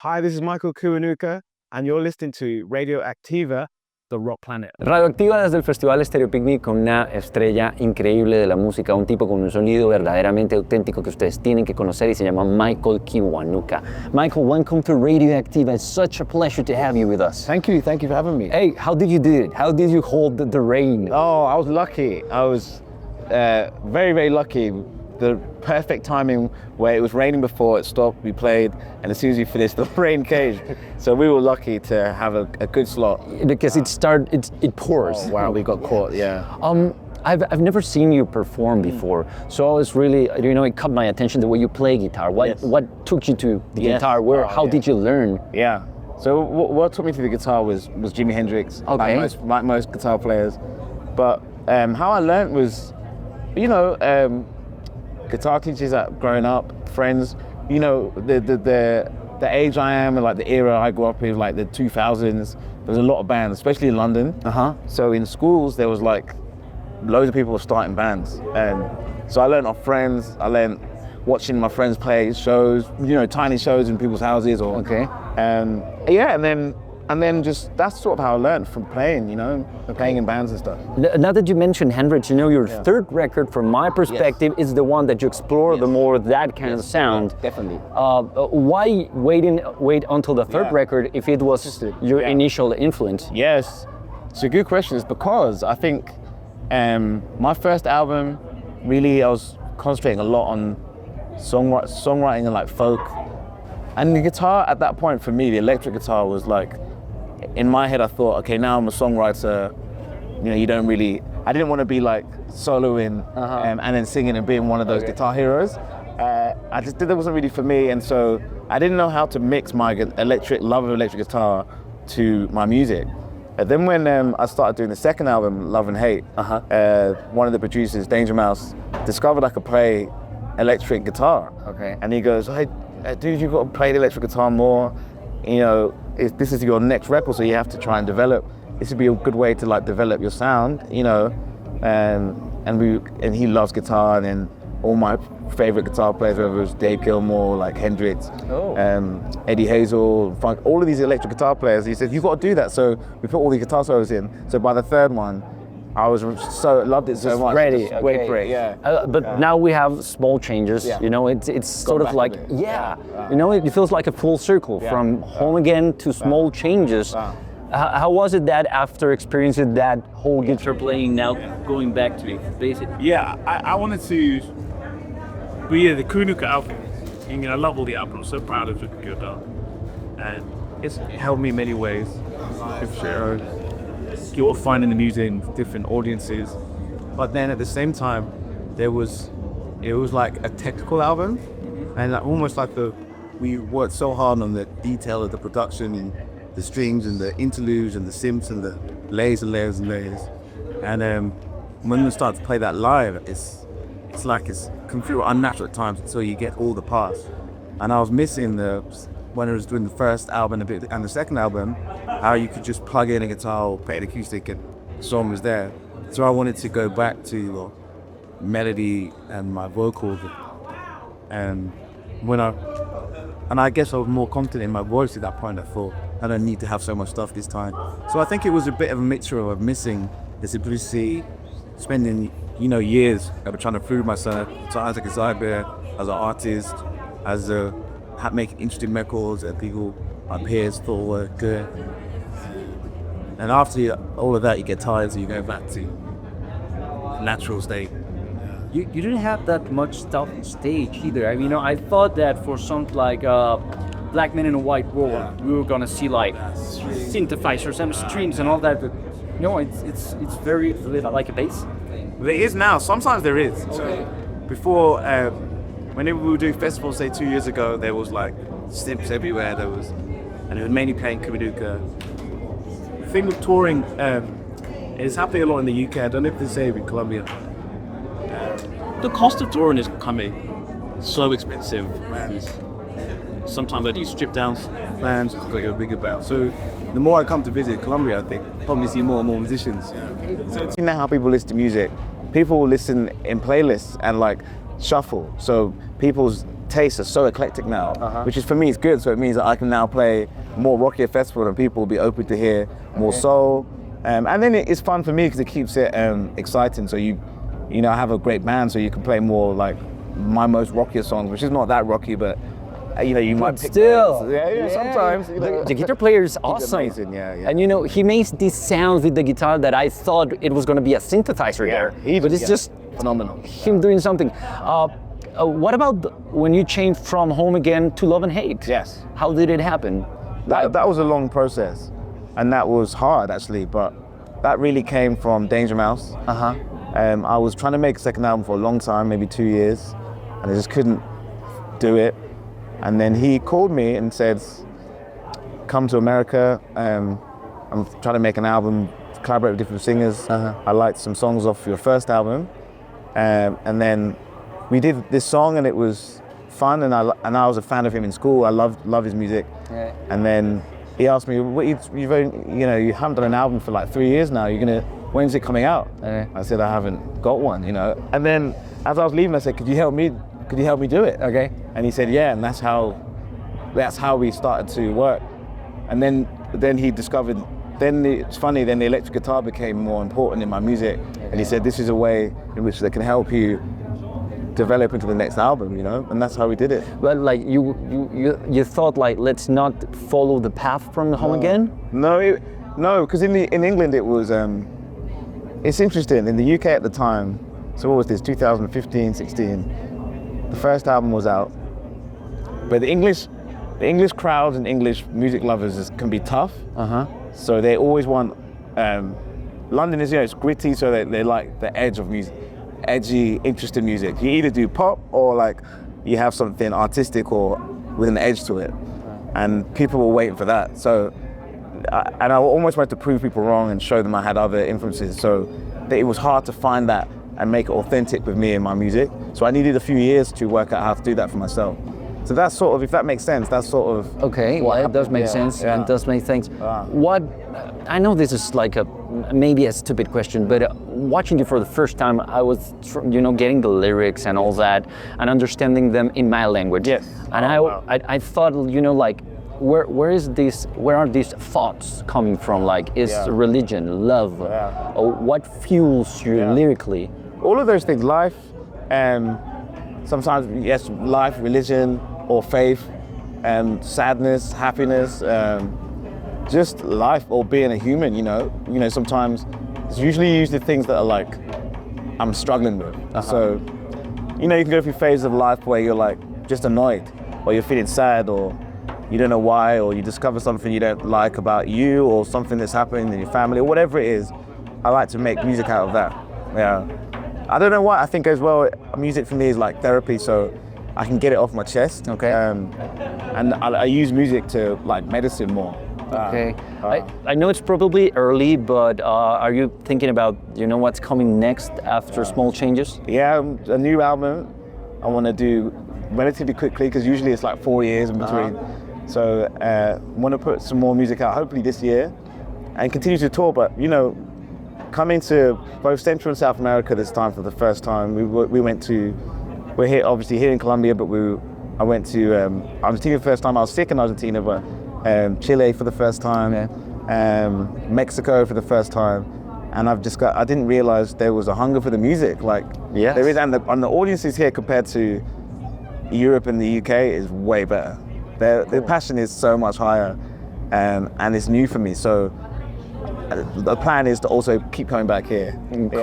Hi, this is Michael Kiwanuka, and you're listening to Radioacktiva, The Rock Planet. Radioactiva desde el Festival Estéreo Picnic con una estrella increíble de la música, un tipo con un sonido verdaderamente auténtico que ustedes tienen que conocer y se llama Michael Kiwanuka. Michael, welcome to Radioactiva. It's such a pleasure to have you with us. Thank you for having me. Hey, how did you do it? How did you hold the rain? Oh, I was lucky. I was very, very lucky. The perfect timing where it was raining before it stopped, we played, and as soon as we finished, the rain came. So we were lucky to have a good slot. Because it pours. Oh, wow, we got caught, yeah. I've never seen you perform before, so I was really, it caught my attention the way you play guitar. What took you to the guitar? How did you learn? Yeah. So what took me to the guitar was Jimi Hendrix, okay. like most guitar players. But how I learned was, guitar teachers that growing up, friends, the age I am and like the era I grew up in, like the 2000s, there was a lot of bands, especially in London. So in schools, there was like loads of people starting bands. And so I learned off friends, I learned watching my friends play shows, tiny shows in people's houses or, and then just that's sort of how I learned from playing, playing in bands and stuff. Now that you mentioned Hendrix, your third record, from my perspective, is the one that you explore the more that kind of sound. Definitely. Why wait until the third record if it was your initial influence? Yes, it's a good question. It's because I think my first album, really, I was concentrating a lot on songwriting and like folk. And the guitar at that point for me, the electric guitar was like, in my head I thought, okay, now I'm a songwriter, I didn't want to be like soloing and then singing and being one of those guitar heroes. That wasn't really for me, and so I didn't know how to mix my love of electric guitar to my music. And then when I started doing the second album, Love and Hate, one of the producers, Danger Mouse, discovered I could play electric guitar. Okay. And he goes, hey, dude, you've got to play the electric guitar more. This is your next record, so you have to try and develop. This would be a good way to like develop your sound, and he loves guitar, and then all my favorite guitar players, whether it was Dave Gilmour, like Hendrix, Eddie Hazel, Funk, all of these electric guitar players, he said, you've got to do that. So we put all the guitar solos in. So by the third one, I loved it so much. Ready. Wait for it, But now we have small changes. It's sort of like it feels like a full circle from Home Again to small changes. How was it that after experiencing that whole guitar playing, now going back to basic? Yeah, I wanted to. The Kiwanuka album. I love all the albums. I'm so proud of the guitar, and it's helped me in many ways. You're finding the music in different audiences, but then at the same time, it was like a technical album, and almost like we worked so hard on the detail of the production and the strings and the interludes and the synths and the layers and layers and layers. And when we start to play that live, it's like it can feel unnatural at times until you get all the parts. And I was missing when I was doing the first album and the second album, how you could just plug in a guitar or play an acoustic and the song was there. So I wanted to go back to melody and my vocals, and I guess I was more confident in my voice at that point. I thought, I don't need to have so much stuff this time. So I think it was a bit of a mixture of missing the simplicity, spending years trying to prove myself as a guitar player, as an artist, as making interesting records that people, my peers, thought were good. And after all of that, you get tired, so you go back to natural state. You didn't have that much stuff on stage either. I thought that for something like Black Men in a White World, we were gonna see like synthesizers and strings and all that, but it's very like a bass. There is now. Sometimes there is. So before, whenever we would do festivals, say 2 years ago, there was like synths everywhere. And it was mainly playing Kiwanuka. The thing with touring is happening a lot in the UK. I don't know if they say it in Colombia. The cost of touring is becoming so expensive, and sometimes I do strip down plans to go bigger about. So the more I come to visit Colombia, I think probably see more and more musicians. So you know how people listen to music? People listen in playlists and like shuffle. So people's tastes are so eclectic now, which is for me is good. So it means that I can now play more rockier festival and people will be open to hear more soul. And then it's fun for me because it keeps it exciting. So you know, I have a great band, so you can play more like my most rockier songs, which is not that rocky, but you know, you might pick still. those. Yeah, sometimes. You know. The guitar player is awesome. Amazing, yeah. And you know, he makes these sounds with the guitar that I thought it was going to be a synthesizer there, but it's just phenomenal. Him doing something. What about when you changed from Home Again to Love and Hate? Yes. How did it happen? That was a long process, and that was hard actually, but that really came from Danger Mouse. I was trying to make a second album for a long time, maybe 2 years, and I just couldn't do it. And then he called me and said, come to America, I'm trying to make an album, collaborate with different singers. I liked some songs off your first album. And then we did this song and it was fun, and I was a fan of him in school. I love his music. Yeah. And then he asked me, you haven't done an album for like 3 years now, when's it coming out? I said, I haven't got one, you know. And then as I was leaving, I said, could you help me do it? Okay. And he said, yeah, and that's how we started to work. And then he discovered, it's funny, then the electric guitar became more important in my music. And he said, this is a way in which they can help you develop into the next album, you know, and that's how we did it. But like you thought like, let's not follow the path from Home Again? No, because in England it was, it's interesting, in the UK at the time, so what was this, 2015, 16, the first album was out, but the English crowds and English music lovers can be tough. So they always want, London is, you know, it's gritty, so they like the edge of music, edgy, interesting music. You either do pop or like you have something artistic or with an edge to it, and people were waiting for that. So, and I almost wanted to prove people wrong and show them I had other influences. So it was hard to find that and make it authentic with me and my music. So I needed a few years to work out how to do that for myself. So that's sort of, if that makes sense, that's sort of... Okay, well, it does make sense. It does make sense. What, I know this is like maybe a stupid question, but watching you for the first time, I was, getting the lyrics and all that and understanding them in my language. Yes. And I thought, like, where are these thoughts coming from? Like, is religion, love, or what fuels you lyrically? All of those things, life, sometimes, yes, life, religion, or faith, sadness, happiness, just life, or being a human, you know. Sometimes it's usually the things that are like, I'm struggling with. So, you can go through phases of life where you're like, just annoyed, or you're feeling sad, or you don't know why, or you discover something you don't like about you, or something that's happening in your family, or whatever it is. I like to make music out of that. Yeah. I don't know why. I think as well, music for me is like therapy, so I can get it off my chest. Okay. And I use music to like medicine more. Okay. I know it's probably early, but are you thinking about what's coming next after Small Changes? Yeah, a new album I want to do relatively quickly, because usually it's like 4 years in between. So want to put some more music out, hopefully this year, and continue to tour. But coming to both Central and South America this time for the first time. We're here, obviously here in Colombia, but I went to Argentina the first time. I was sick in Argentina, but Chile for the first time, Mexico for the first time, and I didn't realize there was a hunger for the music. Like, there is, and the audiences here compared to Europe and the UK is way better. The passion is so much higher, and it's new for me. So the plan is to also keep coming back here. Cool.